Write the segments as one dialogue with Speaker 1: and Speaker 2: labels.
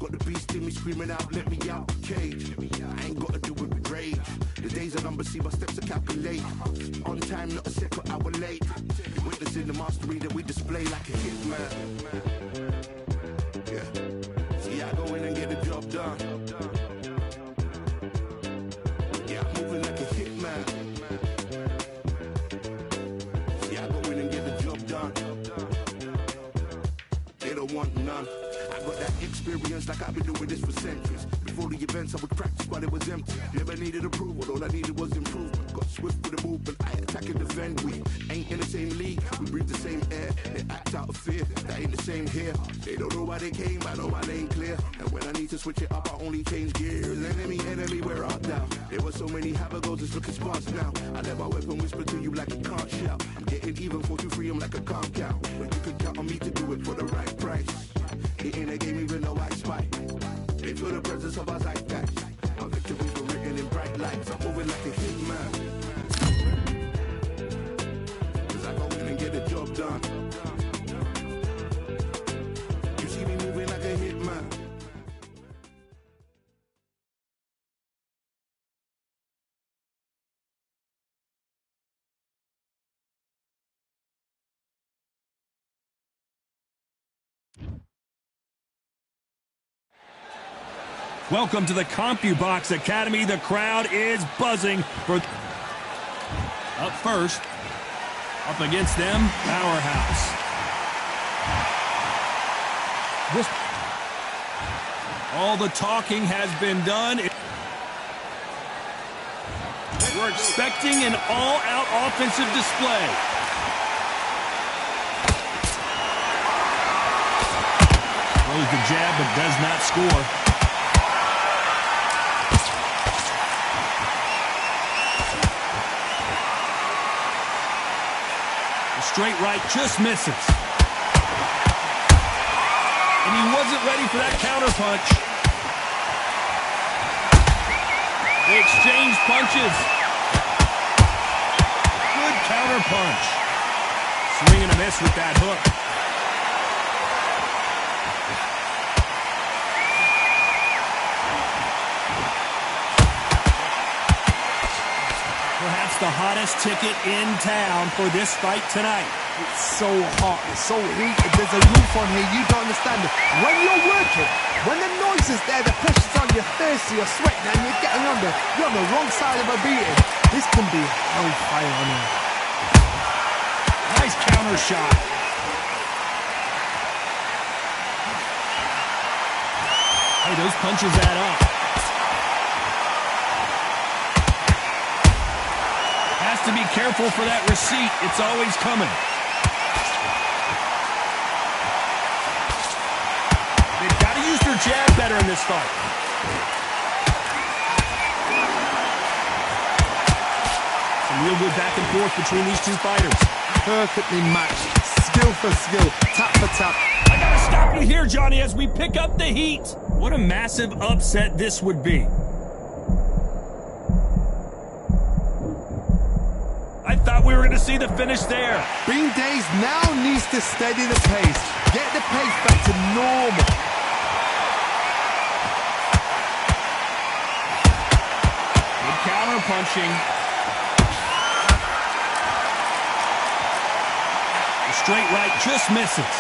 Speaker 1: got the beast in me screaming out, let me out the cage. I ain't got to do it with rage. The days are numbered, see my steps are calculate. On time, not a second hour late. Witnessing the mastery that we display like a hitman. Yeah. See, I go in and get the job done. Yeah, I'm moving like a hitman. See, I go in and get the job done. They don't want none. I got that experience like I've been doing this for centuries. Before the events, I would practice while it was empty. Never needed approval, all I needed was improvement. Got swift with the movement, I attack and defend. We ain't in the same league, we breathe the same air. They act out of fear, that ain't the same here. They don't know why they came, I know why they ain't clear. And when I need to switch it up, I only change gears. Enemy, where art thou? There were so many habagos, it's looking sparse now. I let my weapon whisper to you like a can't shout. I'm getting even 4-2-3, I'm like a calm cow. But you can count on me to do it for the right price. It ain't a game even though I spy. They feel the presence of our zeitgeist. Our victories were written in bright lights. I'm moving like a hitman. Cause I go in and get the job done. You see me moving like a hitman.
Speaker 2: Welcome to the CompuBox Academy. The crowd is buzzing for... Up first, up against them, Powerhouse. All the talking has been done. We're expecting an all-out offensive display. Throws the jab but does not score. Straight right just misses. And he wasn't ready for that counter punch. They exchange punches. Good counter punch. Swing and a miss with that hook. Perhaps the hottest ticket in town for this fight tonight.
Speaker 3: It's so hot, it's so heated, there's a roof on here, you don't understand it. When you're working, when the noise is there, the pressure's on, you're thirsty, you're sweating, and you're getting under, you're on the wrong side of a beating. This can be hellfire on here.
Speaker 2: Nice counter shot. Hey, those punches add up. Has to be careful for that receipt. It's always coming. They've got to use their jab better in this fight. Some real good back and forth between these two fighters.
Speaker 3: Perfectly matched, skill for skill, tap for tap.
Speaker 2: I gotta stop you here, Johnny, as we pick up the heat. What a massive upset this would be. I thought we were going to see the finish there.
Speaker 3: Bean Days now needs to steady the pace. Get the pace back to normal.
Speaker 2: Good counter punching. The straight right just misses.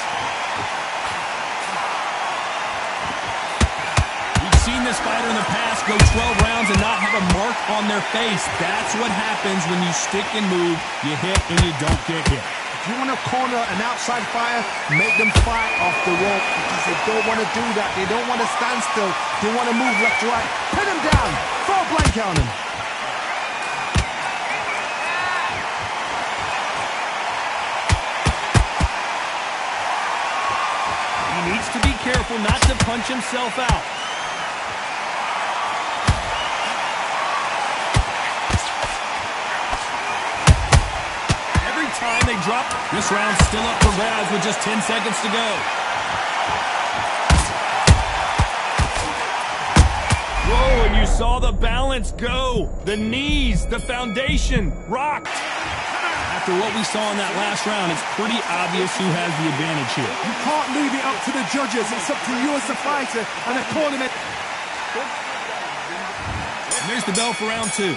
Speaker 2: We've seen this fighter in the past go 12 rounds and not have a mark on their face. That's what happens when you stick and move. You hit and you don't get hit.
Speaker 3: If you want to corner an outside fighter, make them fight off the rope because they don't want to do that. They don't want to stand still. They want to move left to right. Pin them down. Throw a blanket on them.
Speaker 2: He needs to be careful not to punch himself out. Time they drop. This round's still up for grabs with just 10 seconds to go. Whoa, and you saw the balance go. The knees, the foundation, rocked. Have after what we saw in that last round, it's pretty obvious who has the advantage here.
Speaker 3: You can't leave it up to the judges. It's up to you as the fighter and the tournament.
Speaker 2: And there's the bell for round 2.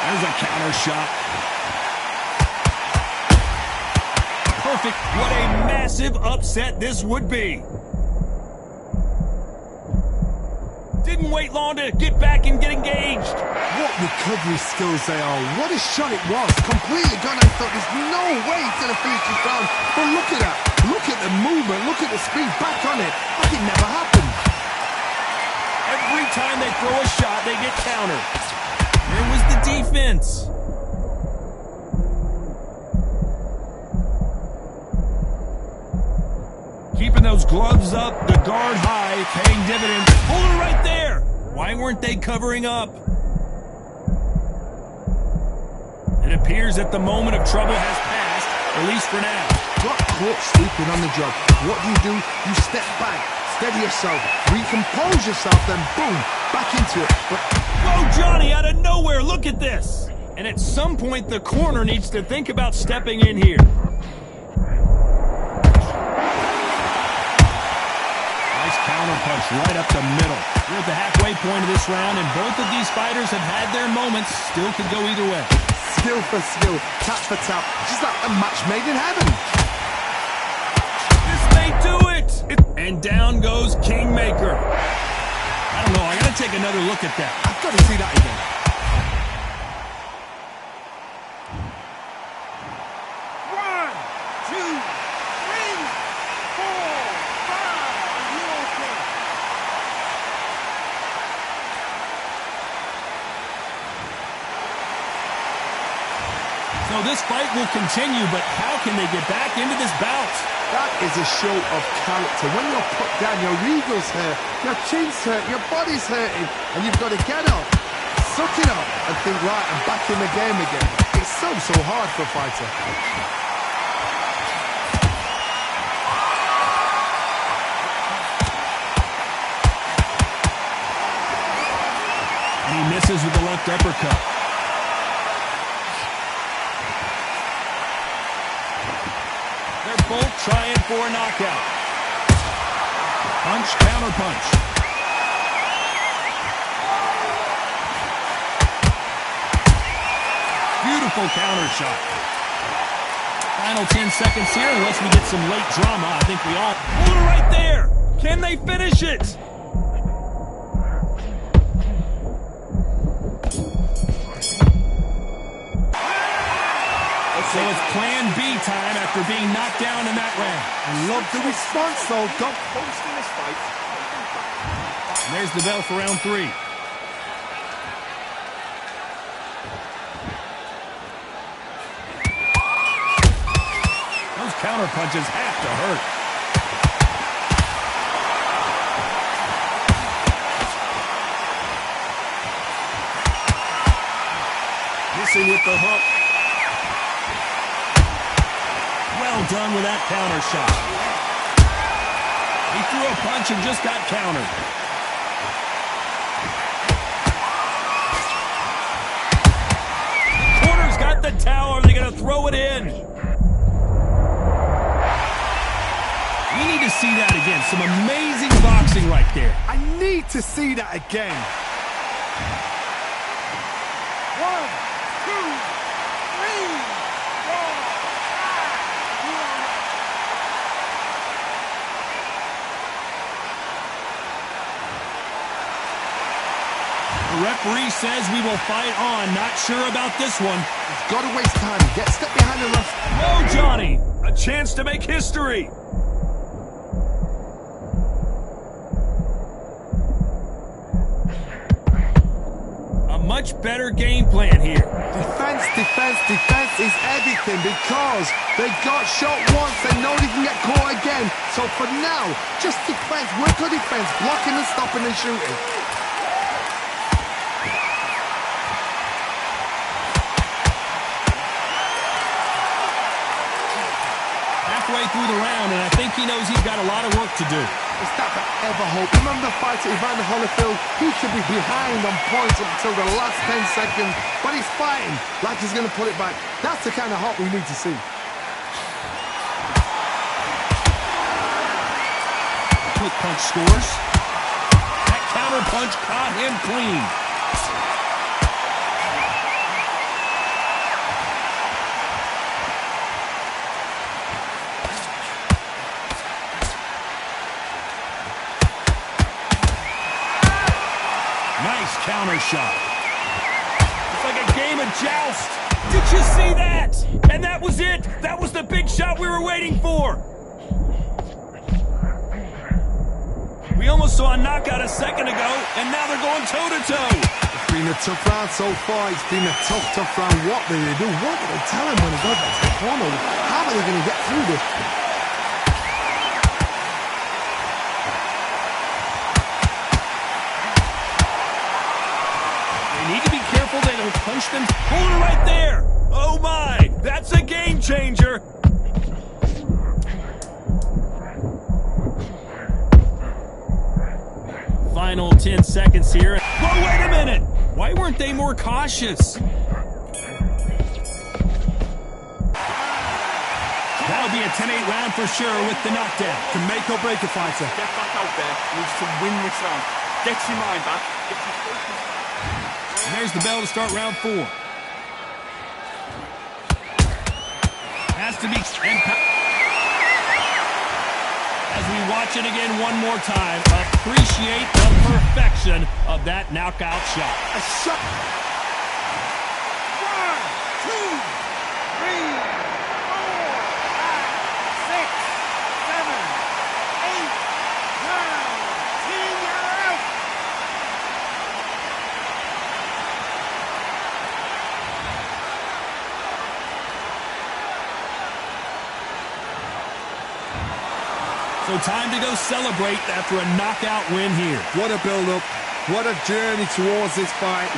Speaker 2: There's a counter shot. Perfect. What a massive upset this would be. Didn't wait long to get back and get engaged.
Speaker 3: What recovery skills they are. What a shot it was. Completely gone. I thought there's no way it's going to finish this round. But look at that. Look at the movement. Look at the speed. Back on it. Like it never happened.
Speaker 2: Every time they throw a shot, they get countered. Where was the defense? Keeping those gloves up, the guard high, paying dividends. Hold it right there. Why weren't they covering up? It appears that the moment of trouble has passed, at least for now.
Speaker 3: Got caught sleeping on the job. What do? You step back, steady yourself, recompose yourself, then boom, back into it. But
Speaker 2: whoa, Johnny, out of nowhere, look at this. And at some point, the corner needs to think about stepping in here. Counter punch right up the middle. We're at the halfway point of this round, and both of these fighters have had their moments. Still could go either way.
Speaker 3: Skill for skill, tap for tap. Just like a match made in heaven.
Speaker 2: This may do it. And down goes Kingmaker. I don't know. I got to take another look at that.
Speaker 3: I've got to see that again.
Speaker 2: So this fight will continue, but how can they get back into this bout?
Speaker 3: That is a show of character. When you're put down, your ego's hurt, your chin's hurt, your body's hurting, and you've got to get up, suck it up, and think, right, I'm back in the game again. It's so hard for a fighter.
Speaker 2: And he misses with the left uppercut. Both trying for a knockout. Punch, counter punch. Beautiful counter shot. Final 10 seconds here, unless we get some late drama. I think we all... Hold it right there! Can they finish it? So it's plan B time after being knocked down in that round.
Speaker 3: I love the response, though. Got close in this fight.
Speaker 2: And there's the bell for round 3. Those counter punches have to hurt. Missing with the hook. Well done with that counter shot. He threw a punch and just got countered. The corner's got the towel. Are they going to throw it in? We need to see that again. Some amazing boxing right there.
Speaker 3: I need to see that again. 1, 2, 3, 4.
Speaker 2: The referee says we will fight on. Not sure about this one.
Speaker 3: He's got to waste time. Get step behind the ref.
Speaker 2: Whoa, Johnny! A chance to make history. A much better game plan here.
Speaker 3: Defense, defense, defense is everything because they got shot once. They know they can get caught again. So for now, just defense. Work on defense. Blocking and stopping and shooting.
Speaker 2: halfway through the round, and I think he knows he's got a lot of work to do.
Speaker 3: It's that to ever hope. Remember the fight at Evander Holyfield? He should be behind on points up until the last 10 seconds, but he's fighting like he's going to put it back. That's the kind of hope we need to see.
Speaker 2: Quick punch scores. That counter punch caught him clean. Nice counter shot. It's like a game of joust. Did you see that? And that was it. That was the big shot we were waiting for. We almost saw a knockout a second ago, and now they're going toe-to-toe.
Speaker 3: It's been a tough round so far. It's been a tough round. What do they do? What do they tell him when he goes back to the corner? How are they going to get through this?
Speaker 2: They need to be careful they don't punch them. Hold it right there. Oh, my. That's a game changer. Final 10 seconds here. Whoa, wait a minute! Why weren't they more cautious? That'll be a 10-8 round for sure with the knockdown.
Speaker 3: To make or break a fighter.
Speaker 4: Get back out there. Needs to win this round. Get your mind back. Get your focus.
Speaker 2: And there's the bell to start round 4. Has to be... As we watch it again one more time, appreciate the perfection of that knockout shot.
Speaker 3: A shot.
Speaker 4: 1, 2, 3, 4, 5, 6, 7, 8, 9, 10, you're out.
Speaker 2: So time to go celebrate after a knockout win here.
Speaker 3: What a build-up. What a journey towards this fight.